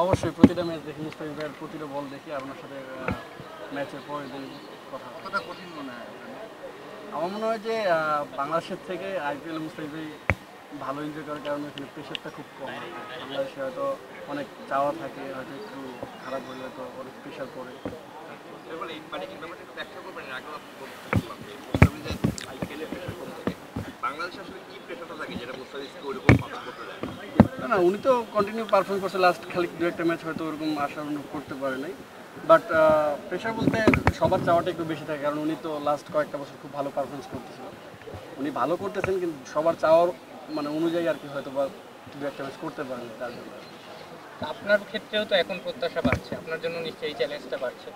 অবশ্যই প্রতিটা ম্যাচ দেখি, মুস্তাফিজ ভাইয়ের প্রতিটা বল দেখি। আপনার সাথে ম্যাচের পরের দিন কথা। কতটা কঠিন মনে হয়? আমার মনে হয় যে বাংলাদেশের থেকে আইপিএল মুস্তাফিজ ভাই ভালো এনজয় করার কারণে এখানে প্রেশারটা খুব কম। বাংলাদেশে হয়তো অনেক চাওয়া থাকে, হয়তো একটু খারাপ হলে হয়তো অনেক প্রেশার পড়ে। মানে এই ব্যাপারটা একটু ব্যাখ্যা করবেন? আগেও আপনি বলছিলাম যে মুস্তাফিজের আইপিএলের প্রেশার কম থাকে, বাংলাদেশে আসলে কি প্রেশারটা থাকে যেটা মুস্তাফিজকে ওইরকম পারফর্ম করতে দেয়? না না, উনি তো কন্টিনিউ পারফর্ম করছে, লাস্ট খালি দু একটা ম্যাচ হয়তো ওরকম আশা অনুভব করতে পারে নাই। বাট প্রেশার বলতে সবার চাওয়াটা একটু বেশি থাকে, কারণ উনি তো লাস্ট কয়েকটা বছর খুব ভালো পারফরমেন্স করতেছিল। উনি ভালো করতেছেন, কিন্তু সবার চাওয়ার মানে অনুযায়ী আর কি হয়তো বা দু একটা ম্যাচ করতে পারেন, তার জন্য। আপনার ক্ষেত্রেও তো এখন প্রত্যাশা বাড়ছে, আপনার জন্য নিশ্চয়ই এই চ্যালেঞ্জটা বাড়ছে।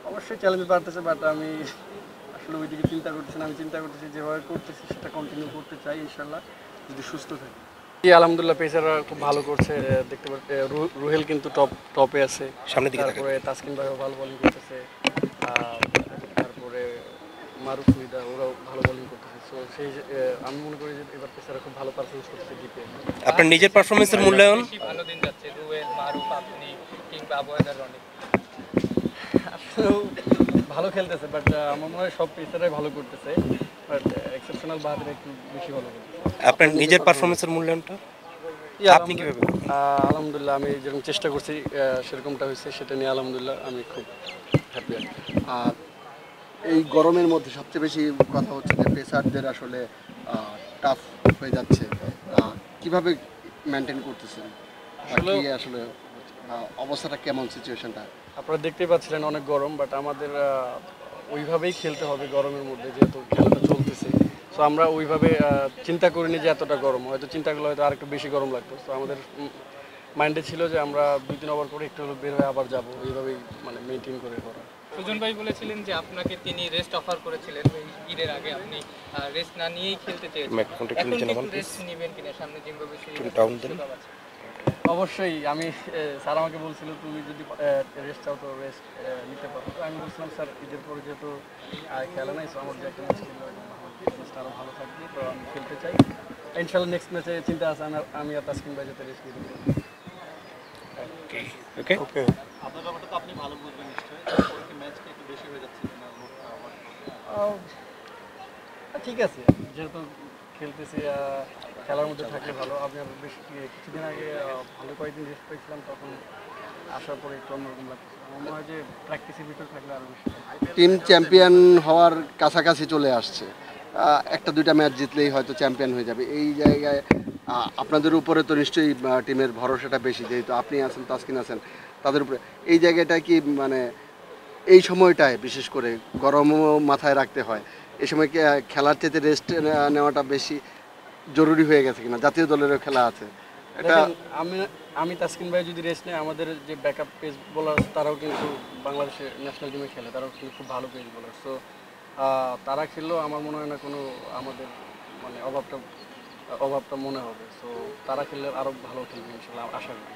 অবশ্যই চ্যালেঞ্জ বাড়তেছে, বাট আমি আসলে ওইদিকে চিন্তা করতেছি না। আমি চিন্তা করতেছি যেভাবে করতেছি সেটা কন্টিনিউ করতে চাই ইনশাল্লাহ, যদি সুস্থ থাকি। আলহামদুলিল্লাহ পেসাররা খুব ভালো করছে, দেখতে পাচ্ছি রুহেল কিন্তু টপে আছে সামনের দিকে। তারপরে তাসকিন ভাইও ভালো বোলিং করতেছে, তারপরে মারুফ মিদা ওরাও ভালো বোলিং করতেছে। সো সেই আমি মনে করি যে এবার পেসাররা খুব ভালো পারফরমেন্স করতেছে ডিপে। আপনার নিজের পারফরমেন্সের মূল্যায়ন? ভালো দিন যাচ্ছে রুহেল, মারুফ, আপনি কিংবা আবহাওয়ার রনি আসলেও ভালো খেলতেছে, বাট আমার মনে হয় সব পেসাররাই ভালো করতেছে, বাট এক্সেপশনাল বাহাদুর একটু বেশি ভালো করতেছে। আপনার নিজের পারফরমেন্সের মূল্যায়নটা আপনি কিভাবে? আলহামদুলিল্লাহ আমি যেরকম চেষ্টা করছি সেরকমটা হয়েছে, সেটা নিয়ে আলহামদুলিল্লাহ আমি খুব হ্যাপি। আর এই গরমের মধ্যে সবচেয়ে বেশি কথা হচ্ছে যে পেসারদের আসলে টাফ হয়ে যাচ্ছে, কিভাবে মেনটেন করতেছেন? আসলে আসলে অবস্থাটা কেমন, সিচুয়েশনটা? আপনারা দেখতেই পাচ্ছিলেন অনেক গরম, বাট আমাদের ওইভাবেই খেলতে হবে গরমের মধ্যে, যেহেতু খেলাটা চলতেছে। সো আমরা ওইভাবে চিন্তা করিনি যে এতটা গরম, হয়তো চিন্তা করলে হয়তো আরেকটু বেশি গরম লাগতো। তো আমাদের মাইন্ডে ছিল যে আমরা 2-3 ওভার করে একটু বের হয়ে আবার যাবো, এইভাবেই মানে মেনটেন করে করা। সুজন ভাই বলেছিলেন যে আপনাকে তিনি রেস্ট অফার করেছিলেন এই ঈদের আগে, আপনি রেস্ট না নিয়েই খেলতে চেয়েছেন। এখন একটু রেস্ট নেবেন কিনা? সামনে জিম্বাবুয়ে অবশ্যই আমি স্যার আমাকে বলছিল তুমি যদি রেস্ট চাও তো রেস্ট নিতে পারো। তো আমি বলছিলাম স্যার ঈদের পরে যেহেতু খেলা নাই, সো আমার যে একটা ম্যাচ খেললে রেস্ট আরও ভালো থাকবে, তো আমি খেলতে চাই। ইনশাল্লাহ নেক্সট ম্যাচে চিন্তা আছে আমি আর তাসকিন ভাই যাতে রেস্ট নিতে পারি। ওকে ওকে। আপনার ব্যাপারটা তো আপনি ভালো বুঝবেন নিশ্চয়ই, ম্যাচটা একটু বেশি হয়ে যাচ্ছে না? ঠিক আছে, যেহেতু খেলতেছি খেলার মধ্যে থাকলে ভালো। আমি আর বেশ কিছুদিন আগে ভালো কয়েকদিন রেস্ট পেয়েছিলাম, তখন আসার পরে একটু অন্যরকম লাগছে। আমার মনে হয় যে প্র্যাকটিসের ভিতরে থাকলে আরও বেশি। টিম চ্যাম্পিয়ন হওয়ার কাছাকাছি চলে আসছে, একটা দুইটা ম্যাচ জিতলেই হয়তো চ্যাম্পিয়ন হয়ে যাবে। এই জায়গায় আপনাদের উপরে তো নিশ্চয়ই টিমের ভরসাটা বেশি, যেহেতু আপনি আছেন, তাসকিন আছেন, তাদের উপরে এই জায়গাটায় কি মানে এই সময়টায় বিশেষ করে গরমও মাথায় রাখতে হয়, এই সময় কি খেলার চেয়ে রেস্ট নেওয়াটা বেশি জরুরি হয়ে গেছে কিনা? জাতীয় দলেরও খেলা আছে এটা। আমি তাসকিন ভাই যদি রেস্ট নেয়, আমাদের যে ব্যাকআপ পেস বোলার তারাও কিন্তু বাংলাদেশের ন্যাশনাল টিমে খেলে, তারাও কিন্তু খুব ভালো পেস বোলার। সো তারা খেললেও আমার মনে হয় না কোনো আমাদের মানে অভাবটা মনে হবে। সো তারা খেললে আরও ভালো খেলবে ইনশাল্লাহ, আশা করি।